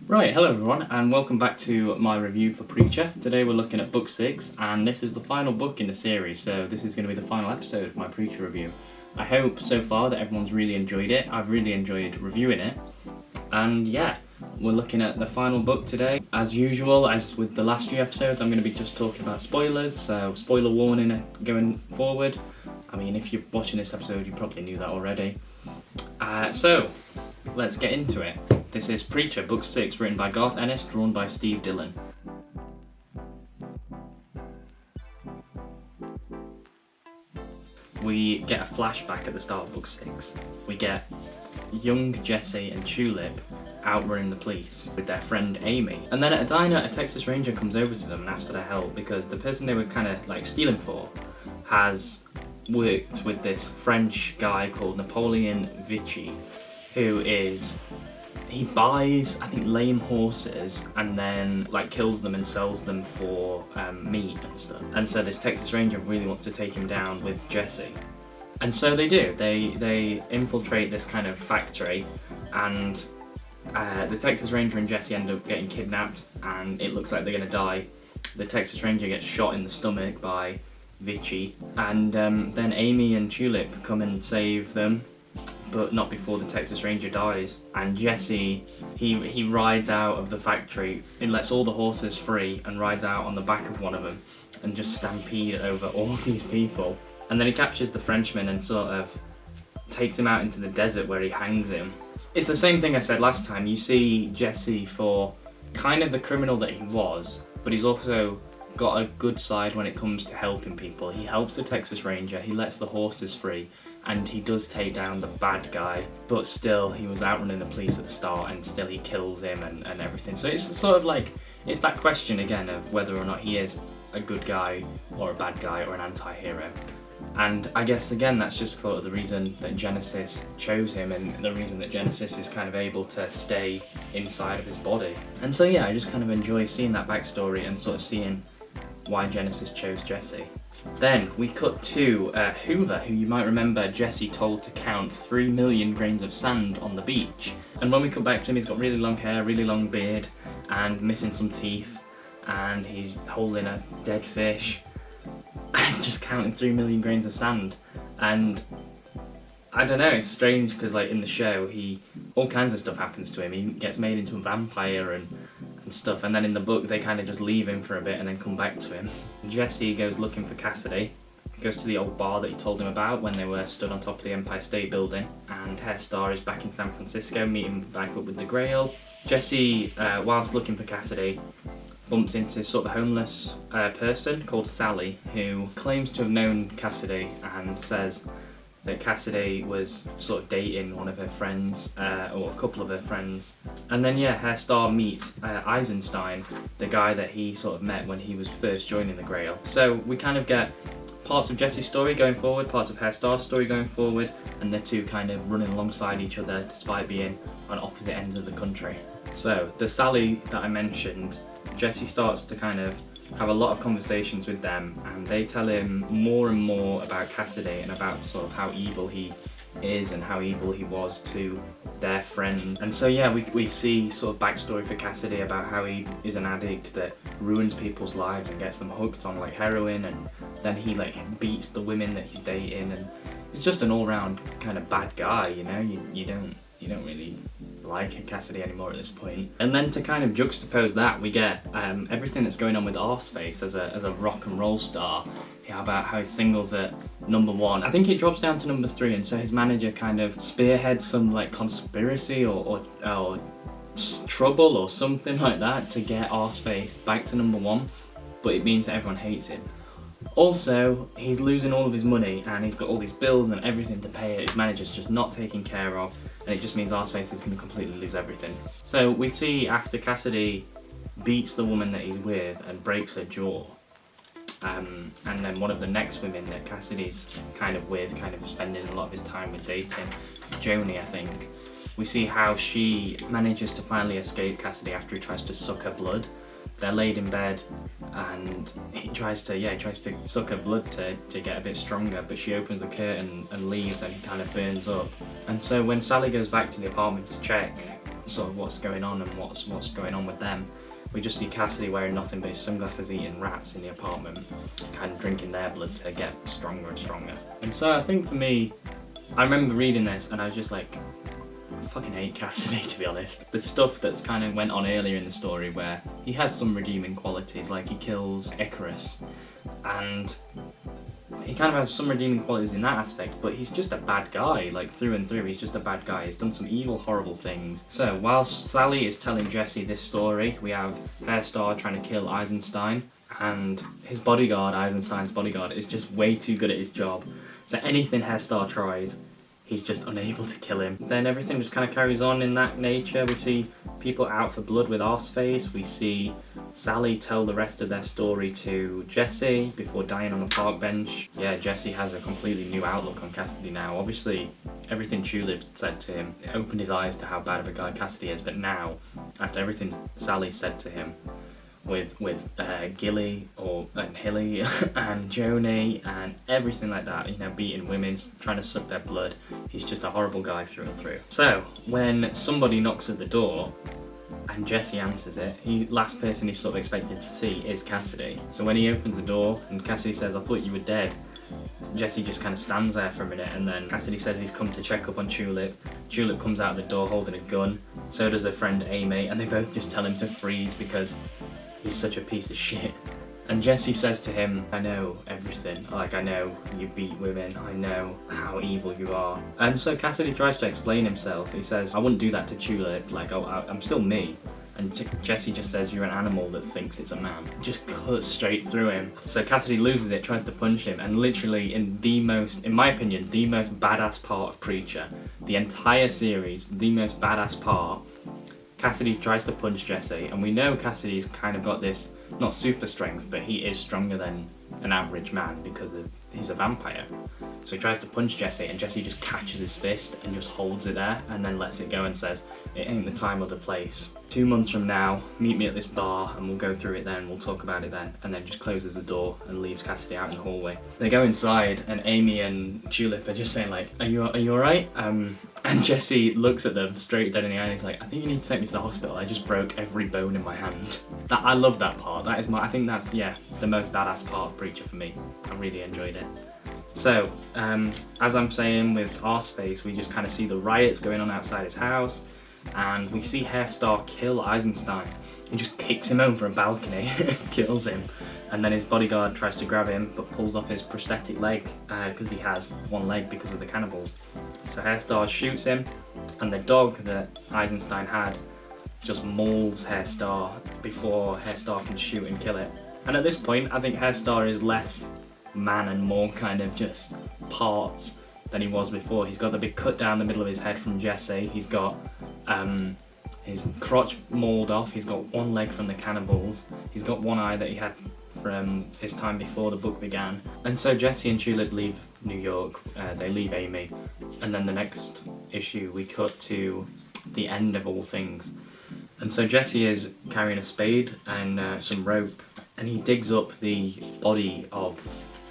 Right, hello everyone, and welcome back to my review for Preacher. Today we're looking at book 6, and this is the final book in the series, so this is going to be the final episode of my Preacher review. I hope so far that everyone's really enjoyed it. I've really enjoyed reviewing it, and yeah, we're looking at the final book today. As usual, as with the last few episodes, I'm going to be just talking about spoilers, so spoiler warning going forward. I mean, if you're watching this episode, you probably knew that already. So, let's get into it. This is Preacher, Book 6, written by Garth Ennis, drawn by Steve Dillon. We get a flashback at the start of Book 6. We get young Jesse and Tulip outrunning the police with their friend Amy. And then at a diner, a Texas Ranger comes over to them and asks for their help because the person they were kind of like stealing for has worked with this French guy called Napoleon Vichy, who is... he buys, I think, lame horses and then like kills them and sells them for meat and stuff. And so this Texas Ranger really wants to take him down with Jesse. And so they do. They infiltrate this kind of factory, and the Texas Ranger and Jesse end up getting kidnapped, and it looks like they're gonna die. The Texas Ranger gets shot in the stomach by Vichy, and then Amy and Tulip come and save them, but not before the Texas Ranger dies. And Jesse, he rides out of the factory, he lets all the horses free and rides out on the back of one of them and just stampede over all these people. And then he captures the Frenchman and sort of takes him out into the desert where he hangs him. It's the same thing I said last time. You see Jesse for kind of the criminal that he was, but he's also got a good side when it comes to helping people. He helps the Texas Ranger, he lets the horses free, and he does take down the bad guy, but still he was outrunning the police at the start and still he kills him and everything. So it's sort of like, it's that question again of whether or not he is a good guy or a bad guy or an anti-hero. And I guess again that's just sort of the reason that Genesis chose him and the reason that Genesis is kind of able to stay inside of his body. And so yeah, I just kind of enjoy seeing that backstory and sort of seeing why Genesis chose Jesse. Then we cut to Hoover, who you might remember Jesse told to count 3 million grains of sand on the beach. And when we cut back to him, he's got really long hair, really long beard, and missing some teeth, and he's holding a dead fish, and just counting 3 million grains of sand. And I don't know, it's strange because like in the show, all kinds of stuff happens to him. He gets made into a vampire and stuff, and then in the book they kind of just leave him for a bit and then come back to him. Jesse goes looking for Cassidy, goes to the old bar that he told him about when they were stood on top of the Empire State Building, and Hairstar is back in San Francisco meeting back up with the Grail. Jesse, whilst looking for Cassidy, bumps into sort of a homeless person called Sally, who claims to have known Cassidy and says that Cassidy was sort of dating one of her friends, or a couple of her friends. And then yeah, Hairstar meets Eisenstein, the guy that he sort of met when he was first joining the Grail. So we kind of get parts of Jesse's story going forward, parts of Hairstar's story going forward, and the two kind of running alongside each other despite being on opposite ends of the country. So the Sally that I mentioned, Jesse starts to kind of have a lot of conversations with them, and they tell him more and more about Cassidy and about sort of how evil he is and how evil he was to their friend. And so yeah, we see sort of backstory for Cassidy about how he is an addict that ruins people's lives and gets them hooked on like heroin, and then he like beats the women that he's dating, and he's just an all-round kind of bad guy, you know. You don't really like Cassidy anymore at this point. And then to kind of juxtapose that, we get everything that's going on with Arseface as a rock and roll star. Yeah, about how he singles at number 1. I think it drops down to number 3, and so his manager kind of spearheads some like conspiracy or trouble or something like that to get Arseface back to number 1, but it means that everyone hates him. Also, he's losing all of his money and he's got all these bills and everything to pay it. His manager's just not taking care of, and it just means Arseface is going to completely lose everything. So we see after Cassidy beats the woman that he's with and breaks her jaw, and then one of the next women that Cassidy's kind of with, kind of spending a lot of his time with dating, Joni I think, we see how she manages to finally escape Cassidy after he tries to suck her blood. They're laid in bed and he tries to suck her blood to get a bit stronger, but she opens the curtain and leaves and he kind of burns up. And so when Sally goes back to the apartment to check sort of what's going on and what's going on with them. We just see Cassidy wearing nothing but his sunglasses, eating rats in the apartment, kind of drinking their blood to get stronger and stronger. And so I think for me, I remember reading this and I was just like, I fucking hate Cassidy, to be honest. The stuff that's kind of went on earlier in the story where he has some redeeming qualities, like he kills Icarus, and he kind of has some redeeming qualities in that aspect, but he's just a bad guy, like through and through. He's just a bad guy. He's done some evil, horrible things. So whilst Sally is telling Jesse this story, we have Hairstar trying to kill Eisenstein, and his bodyguard, Eisenstein's bodyguard, is just way too good at his job. So anything Hairstar tries, he's just unable to kill him. Then everything just kind of carries on in that nature. We see people out for blood with Arseface. We see Sally tell the rest of their story to Jesse before dying on a park bench. Yeah, Jesse has a completely new outlook on Cassidy now. Obviously, everything Tulip said to him, it opened his eyes to how bad of a guy Cassidy is, but now, after everything Sally said to him, with Gilly and Hilly and Joni and everything like that, you know, beating women, trying to suck their blood. He's just a horrible guy through and through. So when somebody knocks at the door and Jesse answers it, last person he's sort of expected to see is Cassidy. So when he opens the door and Cassidy says, "I thought you were dead," Jesse just kind of stands there for a minute, and then Cassidy says he's come to check up on Tulip. Tulip comes out of the door holding a gun. So does her friend Amy, and they both just tell him to freeze because he's such a piece of shit. And Jesse says to him, "I know everything. Like, I know you beat women. I know how evil you are." And so Cassidy tries to explain himself. He says, "I wouldn't do that to Tulip. Like, I'm still me." And Jesse just says, "You're an animal that thinks it's a man." Just cuts straight through him. So Cassidy loses it, tries to punch him, and literally in my opinion, the most badass part of Preacher, the entire series, the most badass part, Cassidy tries to punch Jesse, and we know Cassidy's kind of got this, not super strength, but he is stronger than an average man because he's a vampire. So he tries to punch Jesse, and Jesse just catches his fist and just holds it there and then lets it go and says, "It ain't the time or the place. 2 months from now, meet me at this bar and we'll go through it then, we'll talk about it then," and then just closes the door and leaves Cassidy out in the hallway. They go inside and Amy and Tulip are just saying like, "Are you alright?" And Jesse looks at them straight dead in the eye and he's like, "I think you need to take me to the hospital. I just broke every bone in my hand." I love that part. I think that's, the most badass part of Preacher for me. I really enjoyed it. So, as I'm saying with Arseface, we just kind of see the riots going on outside his house, and we see Hairstar kill Eisenstein. He just kicks him over a balcony, kills him, and then his bodyguard tries to grab him but pulls off his prosthetic leg because he has one leg because of the cannibals. So Hairstar shoots him, and the dog that Eisenstein had just mauls Hairstar before Hairstar can shoot and kill it. And at this point, I think Hairstar is less man and more kind of just parts than he was before. He's got the big cut down the middle of his head from Jesse. He's got his crotch mauled off. He's got one leg from the cannibals. He's got one eye that he had from his time before the book began. And so Jesse and Tulip leave New York. They leave Amy. And then the next issue, we cut to the end of all things. And so Jesse is carrying a spade and some rope, and he digs up the body of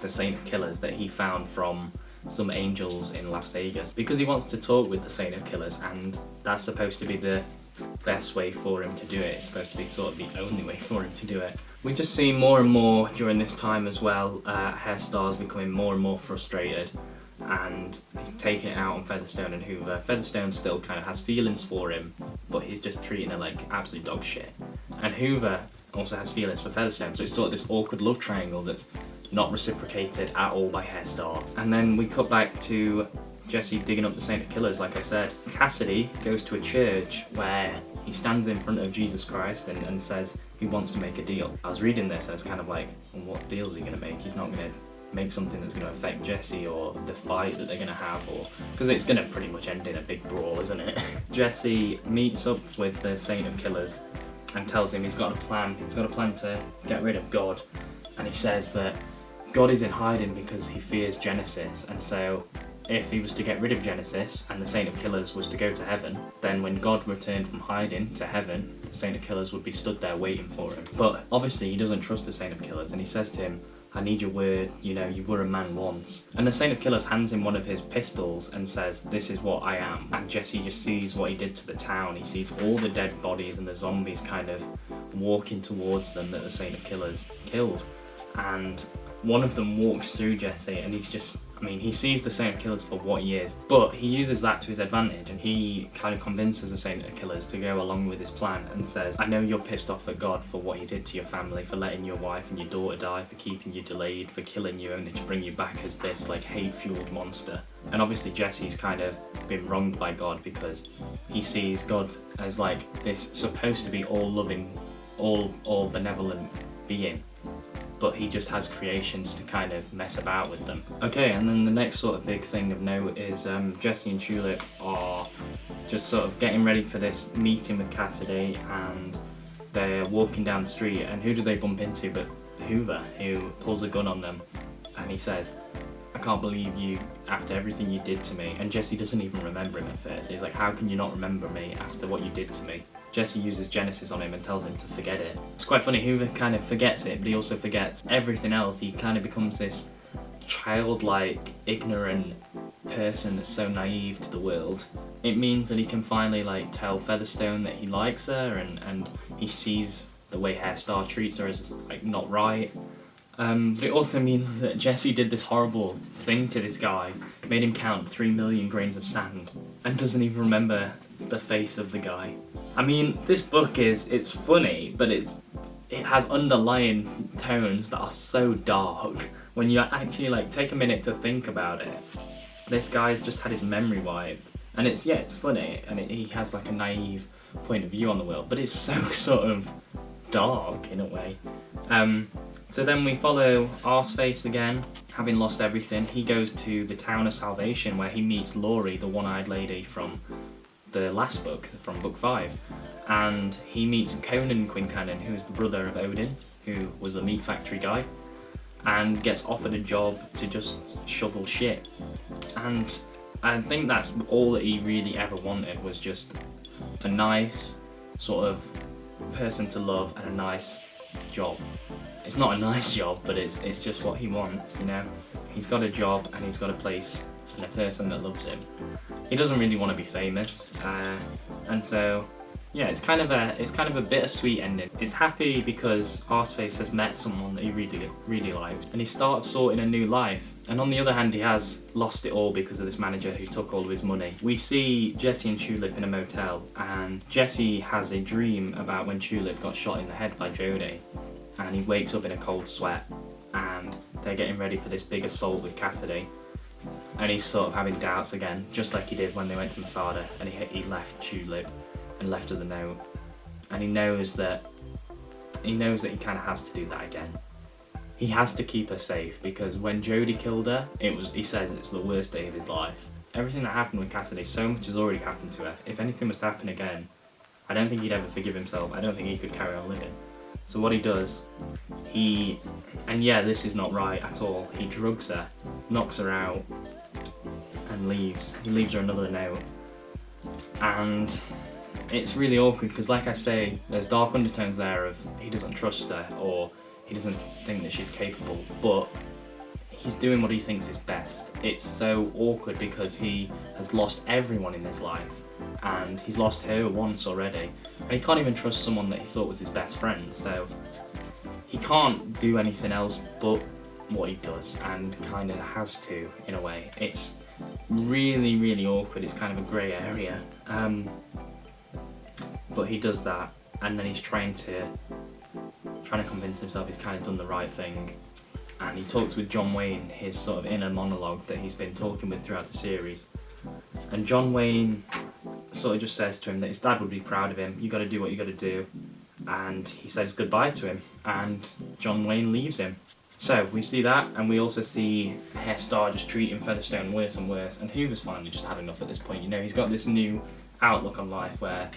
the Saint of Killers that he found from some angels in Las Vegas, because he wants to talk with the Saint of Killers, and that's supposed to be the best way for him to do it. It's supposed to be sort of the only way for him to do it. We just see more and more during this time as well, Hairstar's becoming more and more frustrated, and he's taking it out on Featherstone and Hoover. Featherstone still kind of has feelings for him, but he's just treating her like absolute dog shit. And Hoover also has feelings for Featherstone, so it's sort of this awkward love triangle that's not reciprocated at all by Hairstar. And then we cut back to Jesse digging up the Saint of Killers, like I said. Cassidy goes to a church where he stands in front of Jesus Christ and says he wants to make a deal. I was reading this and it's kind of like, well, what deal is he going to make? He's not going to make something that's going to affect Jesse or the fight that they're going to have, or because it's going to pretty much end in a big brawl, isn't it? Jesse meets up with the Saint of Killers and tells him he's got a plan. He's got a plan to get rid of God, and he says that God is in hiding because he fears Genesis, and so if he was to get rid of Genesis and the Saint of Killers was to go to heaven, then when God returned from hiding to heaven, the Saint of Killers would be stood there waiting for him. But obviously he doesn't trust the Saint of Killers, and he says to him, I need your word, you know, you were a man once. And the Saint of Killers hands him one of his pistols and says, this is what I am. And Jesse just sees what he did to the town. He sees all the dead bodies and the zombies kind of walking towards them that the Saint of Killers killed. And one of them walks through Jesse and he's just, I mean, he sees the Saint of Killers for what he is, but he uses that to his advantage, and he kind of convinces the Saint of Killers to go along with his plan and says, I know you're pissed off at God for what he did to your family, for letting your wife and your daughter die, for keeping you delayed, for killing you only to bring you back as this like hate-fueled monster. And obviously Jesse's kind of been wronged by God because he sees God as like this supposed to be all-loving, all benevolent being, but he just has creations to kind of mess about with them. Okay, and then the next sort of big thing of note is Jesse and Tulip are just sort of getting ready for this meeting with Cassidy, and they're walking down the street, and who do they bump into but Hoover, who pulls a gun on them, and he says, I can't believe you after everything you did to me. And Jesse doesn't even remember him at first. He's like, how can you not remember me after what you did to me? Jesse uses Genesis on him and tells him to forget it. It's quite funny, Hoover kind of forgets it, but he also forgets everything else. He kind of becomes this childlike, ignorant person that's so naive to the world. It means that he can finally like tell Featherstone that he likes her, and he sees the way Hairstar treats her as like not right. But it also means that Jesse did this horrible thing to this guy, made him count 3 million grains of sand, and doesn't even remember the face of the guy. I mean, this book it's funny, but it has underlying tones that are so dark. When you actually like take a minute to think about it, this guy's just had his memory wiped, and it's funny, and he has like a naive point of view on the world, but it's so sort of dark in a way. So then we follow Arseface again, having lost everything. He goes to the Town of Salvation where he meets Laurie, the one-eyed lady from the last book, from book 5. And he meets Conan Quincannon, who's the brother of Odin, who was a meat factory guy, and gets offered a job to just shovel shit. And I think that's all that he really ever wanted, was just a nice sort of person to love and a nice job. It's not a nice job, but it's just what he wants, you know. He's got a job and he's got a place and a person that loves him. He doesn't really want to be famous, and so yeah, it's kind of a bittersweet ending. It's happy because Arseface has met someone that he really likes, and he starts sorting a new life. And on the other hand, he has lost it all because of this manager who took all of his money. We see Jesse and Tulip in a motel, and Jesse has a dream about when Tulip got shot in the head by Jodie, and he wakes up in a cold sweat, and they're getting ready for this big assault with Cassidy, and he's sort of having doubts again, just like he did when they went to Masada, and he left Tulip and left her the note, and he knows that he kind of has to do that again. He has to keep her safe, because when Jodie killed her, he says it's the worst day of his life. Everything that happened with Cassidy, so much has already happened to her. If anything was to happen again, I don't think he'd ever forgive himself. I don't think he could carry on living. So what he does, and yeah, this is not right at all, he drugs her, knocks her out, and leaves. He leaves her another note. And it's really awkward because, like I say, there's dark undertones there of he doesn't trust her, or he doesn't think that she's capable, but he's doing what he thinks is best. It's so awkward because he has lost everyone in his life, and he's lost her once already, and he can't even trust someone that he thought was his best friend, so he can't do anything else but what he does, and kind of has to, in a way. It's really, really awkward. It's kind of a grey area, but he does that, and then he's trying to convince himself he's kind of done the right thing, and he talks with John Wayne, his sort of inner monologue that he's been talking with throughout the series, and John Wayne sort of just says to him that his dad would be proud of him. You got to do what you got to do, and he says goodbye to him, and John Wayne leaves him. So we see that, and we also see Hairstar just treating Featherstone worse and worse, and Hoover's finally just had enough at this point. You know, he's got this new outlook on life where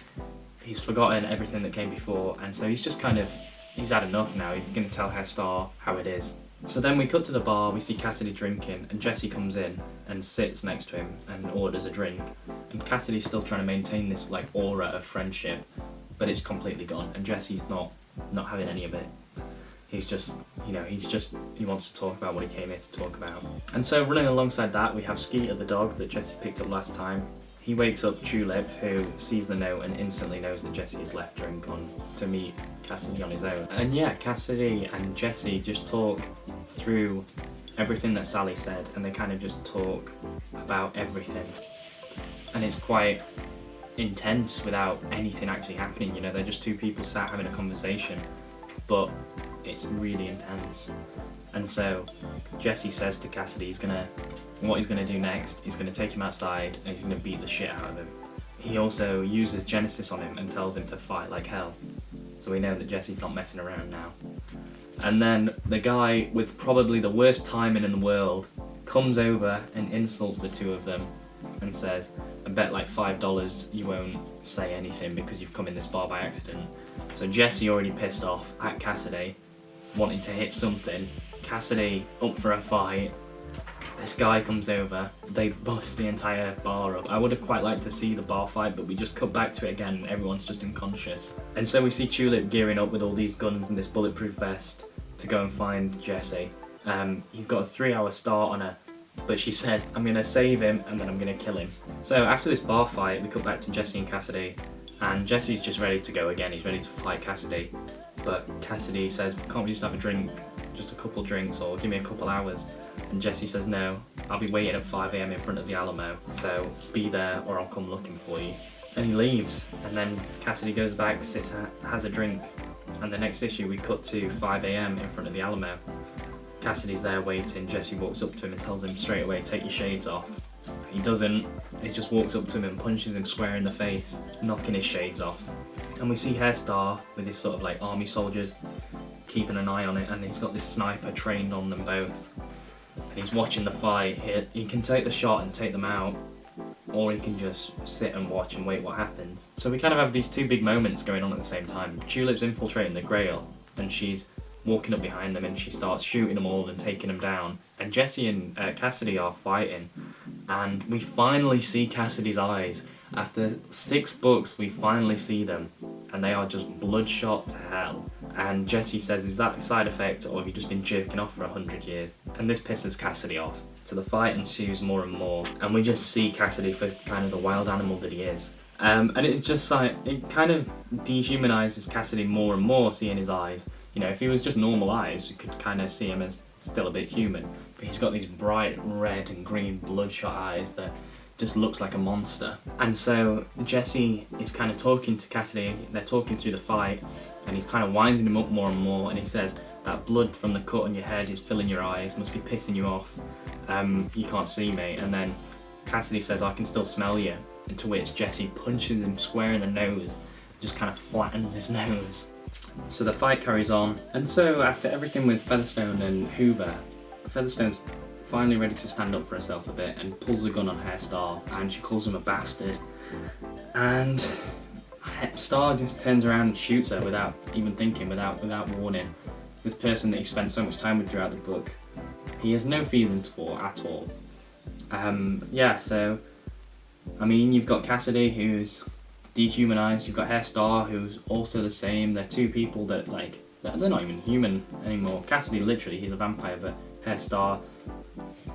he's forgotten everything that came before, and so he's just he's had enough now. He's going to tell Hairstar how it is. So then we cut to the bar, we see Cassidy drinking, and Jesse comes in and sits next to him and orders a drink, and Cassidy's still trying to maintain this like aura of friendship, but it's completely gone, and Jesse's not having any of it. He's just you know, he wants to talk about what he came here to talk about. And so running alongside that, we have Skeeter the dog that Jesse picked up last time. He wakes up Tulip, who sees the note and instantly knows that Jesse has left her and gone to meet Cassidy on his own. And yeah, Cassidy and Jesse just talk through everything that Sally said, and they kind of just talk about everything. And it's quite intense without anything actually happening, you know, they're just two people sat having a conversation, but it's really intense. And so Jesse says to Cassidy what he's gonna do next is gonna take him outside and he's gonna beat the shit out of him. He also uses Genesis on him and tells him to fight like hell. So we know that Jesse's not messing around now. And then the guy with probably the worst timing in the world comes over and insults the two of them and says, I bet like $5 you won't say anything because you've come in this bar by accident. So Jesse already pissed off at Cassidy, wanting to hit something. Cassidy up for a fight. This guy comes over, they bust the entire bar up. I would have quite liked to see the bar fight, but we just cut back to it again and everyone's just unconscious. And so we see Tulip gearing up with all these guns and this bulletproof vest to go and find Jesse. He's got a 3-hour start on her, but she says, I'm gonna save him and then I'm gonna kill him. So after this bar fight, we cut back to Jesse and Cassidy, and Jesse's just ready to go again. He's ready to fight Cassidy, but Cassidy says, can't we just have a drink, just a couple drinks, or give me a couple hours? And Jesse says, no, I'll be waiting at 5 AM in front of the Alamo, so be there or I'll come looking for you. And he leaves, and then Cassidy goes back, sits, has a drink, and the next issue we cut to 5 AM in front of the Alamo. Cassidy's there waiting, Jesse walks up to him and tells him straight away, take your shades off. He doesn't, he just walks up to him and punches him square in the face, knocking his shades off. And we see Hairstar with his sort of like army soldiers keeping an eye on it, and he's got this sniper trained on them both. And he's watching the fight. He can take the shot and take them out, or he can just sit and watch and wait what happens. So we kind of have these two big moments going on at the same time. Tulip's infiltrating the Grail, and she's walking up behind them and she starts shooting them all and taking them down. And Jesse and Cassidy are fighting, and we finally see Cassidy's eyes. After 6 books, we finally see them, and they are just bloodshot to hell. And Jesse says, is that a side effect, or have you just been jerking off for 100 years? And this pisses Cassidy off. So the fight ensues more and more, and we just see Cassidy for kind of the wild animal that he is. And it's just like, it kind of dehumanises Cassidy more and more, seeing his eyes. You know, if he was just normal eyes, you could kind of see him as still a bit human. But he's got these bright red and green bloodshot eyes that just looks like a monster. And so Jesse is kind of talking to Cassidy, they're talking through the fight, and he's kind of winding him up more and more, and he says, that blood from the cut on your head is filling your eyes, must be pissing you off. You can't see me. And then Cassidy says, I can still smell you. And to which Jesse punches him square in the nose, just kind of flattens his nose. So the fight carries on, and so after everything with Featherstone and Hoover, Featherstone's finally ready to stand up for herself a bit and pulls a gun on Hairstar, and she calls him a bastard. And Star just turns around and shoots her without even thinking, without warning. This person that he spent so much time with throughout the book, he has no feelings for at all. Yeah, so I mean, you've got Cassidy, who's dehumanized, you've got Hairstar, who's also the same. They're two people that, like, they're not even human anymore. Cassidy, literally, he's a vampire, but Hairstar,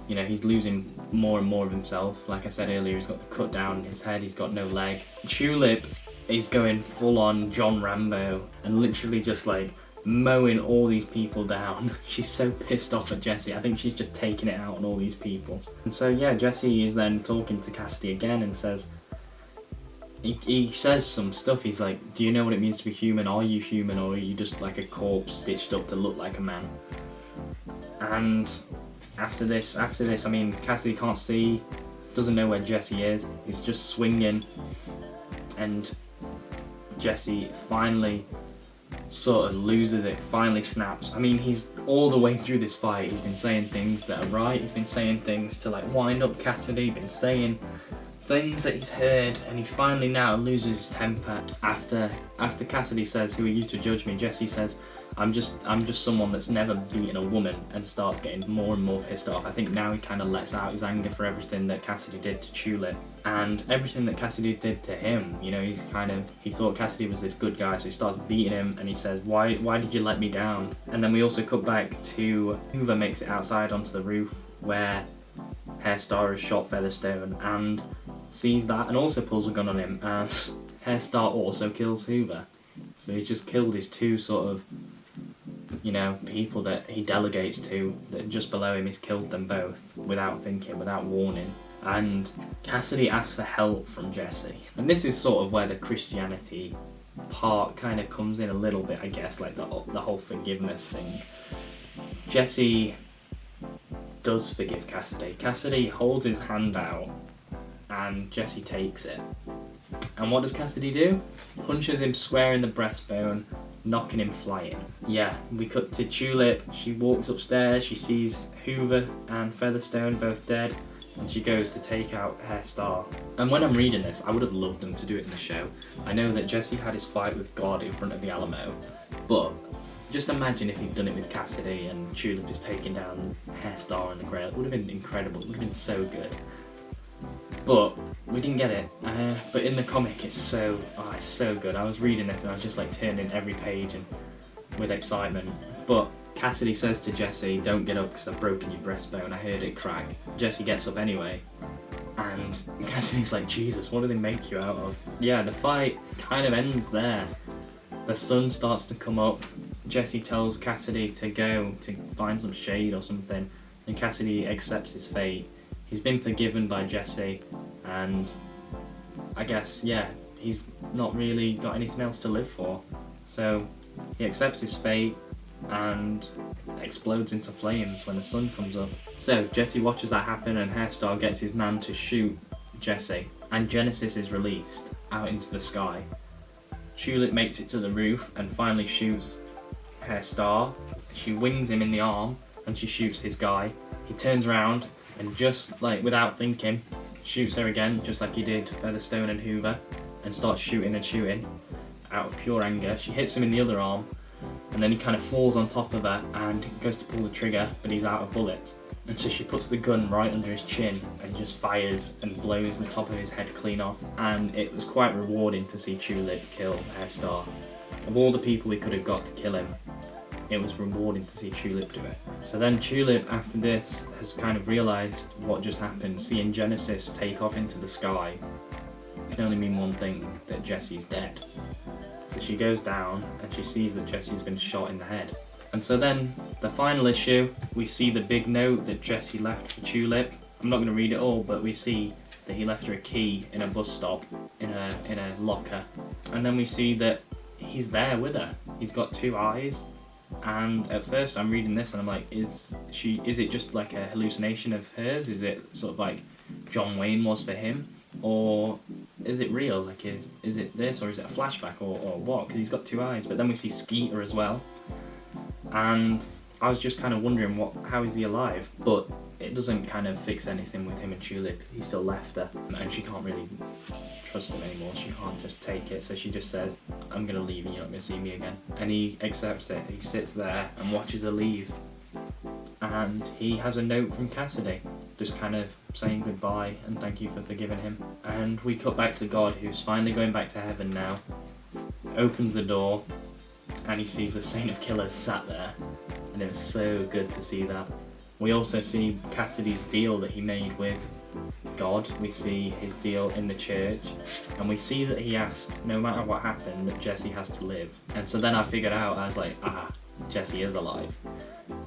you know, he's losing more and more of himself. Like I said earlier, he's got the cut down his head, he's got no leg. Tulip is going full on John Rambo and literally just like mowing all these people down. She's so pissed off at Jesse. I think she's just taking it out on all these people. And so yeah, Jesse is then talking to Cassidy again and says, he says some stuff. He's like, do you know what it means to be human? Are you human, or are you just like a corpse stitched up to look like a man? And after this, I mean, Cassidy can't see, doesn't know where Jesse is. He's just swinging, and Jesse finally sort of loses it, finally snaps. I mean, he's all the way through this fight, he's been saying things that are right, he's been saying things to like wind up Cassidy, been saying explains that he's heard, and he finally now loses his temper after Cassidy says, "Who are you to judge me?" Jesse says, I'm just someone that's never beaten a woman," and starts getting more and more pissed off. I think now he kind of lets out his anger for everything that Cassidy did to Tulip and everything that Cassidy did to him. You know, he thought Cassidy was this good guy, so he starts beating him and he says, why did you let me down? And then we also cut back to Hoover makes it outside onto the roof where Hairstar has shot Featherstone and sees that and also pulls a gun on him, and Hairstar also kills Hoover. So he's just killed his two sort of, you know, people that he delegates to, that just below him. He's killed them both without thinking, without warning. And Cassidy asks for help from Jesse. And this is sort of where the Christianity part kind of comes in a little bit, I guess, like the whole forgiveness thing. Jesse does forgive Cassidy. Cassidy holds his hand out and Jesse takes it. And what does Cassidy do? Punches him square in the breastbone, knocking him flying. Yeah, we cut to Tulip. She walks upstairs, she sees Hoover and Featherstone both dead, and she goes to take out Hairstar. And when I'm reading this, I would have loved them to do it in the show. I know that Jesse had his fight with God in front of the Alamo, but just imagine if he'd done it with Cassidy and Tulip is taking down Hairstar and the Grail. It would have been incredible. It would have been so good. But we didn't get it. But in the comic, it's so good. I was reading this and I was just like turning every page and with excitement. But Cassidy says to Jesse, "Don't get up because I've broken your breastbone. I heard it crack." Jesse gets up anyway, and Cassidy's like, "Jesus, what do they make you out of?" Yeah, the fight kind of ends there. The sun starts to come up. Jesse tells Cassidy to go to find some shade or something, and Cassidy accepts his fate. He's been forgiven by Jesse, and I guess, yeah, he's not really got anything else to live for. So he accepts his fate and explodes into flames when the sun comes up. So Jesse watches that happen, and Hairstar gets his man to shoot Jesse, and Genesis is released out into the sky. Tulip makes it to the roof and finally shoots Hairstar. She wings him in the arm and she shoots his guy. He turns around and just like without thinking shoots her again, just like he did Featherstone and Hoover, and starts shooting and shooting out of pure anger. She hits him in the other arm, and then he kind of falls on top of her and goes to pull the trigger, but he's out of bullets. And so she puts the gun right under his chin and just fires and blows the top of his head clean off. And it was quite rewarding to see Tulip kill Hairstar. Of all the people we could have got to kill him, it was rewarding to see Tulip do it. So then Tulip, after this, has kind of realised what just happened. Seeing Genesis take off into the sky can only mean one thing, that Jesse's dead. So she goes down and she sees that Jesse's been shot in the head. And so then, the final issue, we see the big note that Jesse left for Tulip. I'm not going to read it all, but we see that he left her a key in a bus stop, in a locker. And then we see that he's there with her. He's got two eyes. And at first I'm reading this and I'm like, is it just like a hallucination of hers? Is it sort of like John Wayne was for him? Or is it real? Like, is it this, or is it a flashback, or what? Because he's got two eyes. But then we see Skeeter as well. And I was just kind of wondering how is he alive? But it doesn't kind of fix anything with him and Tulip. He still left her, and she can't really trust him anymore. She can't just take it, so she just says, "I'm gonna leave and you're not gonna see me again." And he accepts it. He sits there and watches her leave, and he has a note from Cassidy, just kind of saying goodbye and thank you for forgiving him. And we cut back to God, who's finally going back to heaven now, opens the door, and he sees the Saint of Killers sat there, and it was so good to see that. We also see Cassidy's deal that he made with God. We see his deal in the church, and we see that he asked, no matter what happened, that Jesse has to live. And so then I figured out, I was like, Jesse is alive.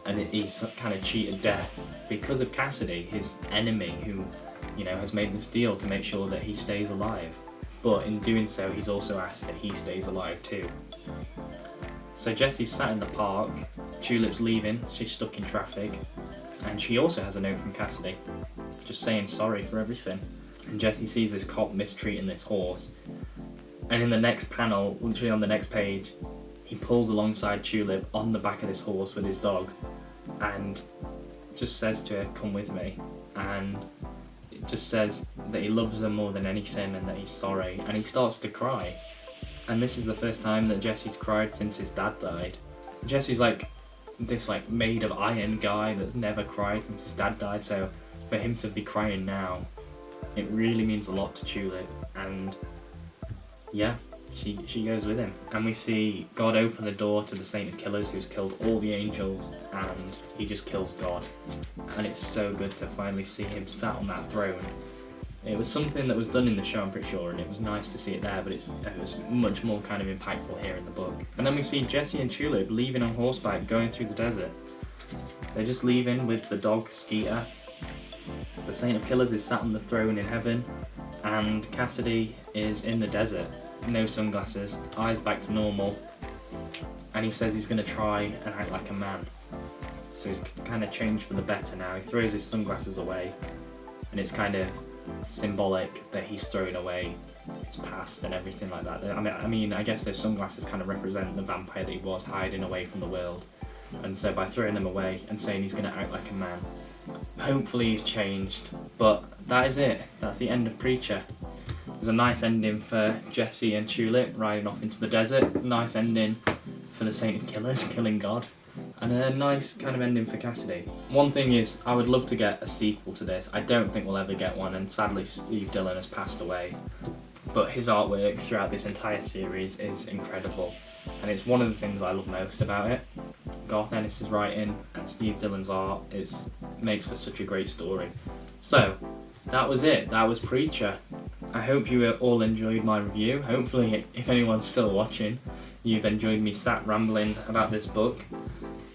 And he's kind of cheated death because of Cassidy, his enemy, who, you know, has made this deal to make sure that he stays alive. But in doing so, he's also asked that he stays alive too. So Jesse's sat in the park, Tulip's leaving, she's stuck in traffic, and she also has a note from Cassidy, just saying sorry for everything. And Jesse sees this cop mistreating this horse, and in the next panel, literally on the next page, he pulls alongside Tulip on the back of this horse with his dog, and just says to her, "Come with me." And just says that he loves her more than anything and that he's sorry, and he starts to cry. And this is the first time that Jesse's cried since his dad died. Jesse's like this like made of iron guy that's never cried since his dad died, so for him to be crying now, it really means a lot to Tulip. And yeah, she goes with him, and we see God open the door to the Saint of Killers who's killed all the angels, and he just kills God. And it's so good to finally see him sat on that throne. It was something that was done in the show, I'm pretty sure, and it was nice to see it there, but it was much more kind of impactful here in the book. And then we see Jesse and Tulip leaving on horseback, going through the desert. They're just leaving with the dog Skeeter. The Saint of Killers is sat on the throne in heaven, and Cassidy is in the desert. No sunglasses, eyes back to normal, and he says he's going to try and act like a man. So he's kind of changed for the better now. He throws his sunglasses away, and it's kind of symbolic that he's throwing away his past and everything like that. I guess those sunglasses kind of represent the vampire that he was, hiding away from the world. And so by throwing them away and saying he's going to act like a man, hopefully he's changed. But that is it. That's the end of Preacher. There's a nice ending for Jesse and Tulip riding off into the desert. Nice ending for the Saint of Killers killing God. And a nice kind of ending for Cassidy. One thing is, I would love to get a sequel to this. I don't think we'll ever get one, and sadly Steve Dillon has passed away. But his artwork throughout this entire series is incredible, and it's one of the things I love most about it. Garth Ennis' writing and Steve Dillon's art makes for such a great story. So, that was it. That was Preacher. I hope you all enjoyed my review. Hopefully, if anyone's still watching, you've enjoyed me sat rambling about this book.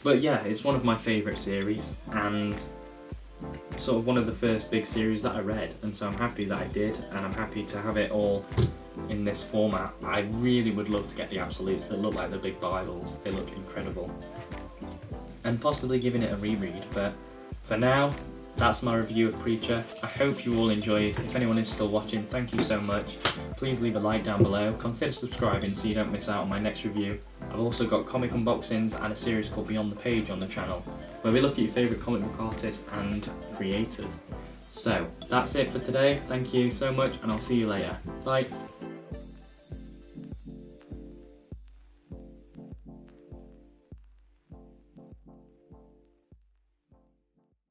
But yeah, it's one of my favourite series, and sort of one of the first big series that I read, and so I'm happy that I did, and I'm happy to have it all in this format. I really would love to get the Absolutes. They look like the big Bibles. They look incredible. And possibly giving it a reread, but for now, that's my review of Preacher. I hope you all enjoyed. If anyone is still watching, thank you so much. Please leave a like down below. Consider subscribing so you don't miss out on my next review. I've also got comic unboxings and a series called Beyond the Page on the channel, where we look at your favourite comic book artists and creators. So, that's it for today. Thank you so much, and I'll see you later. Bye.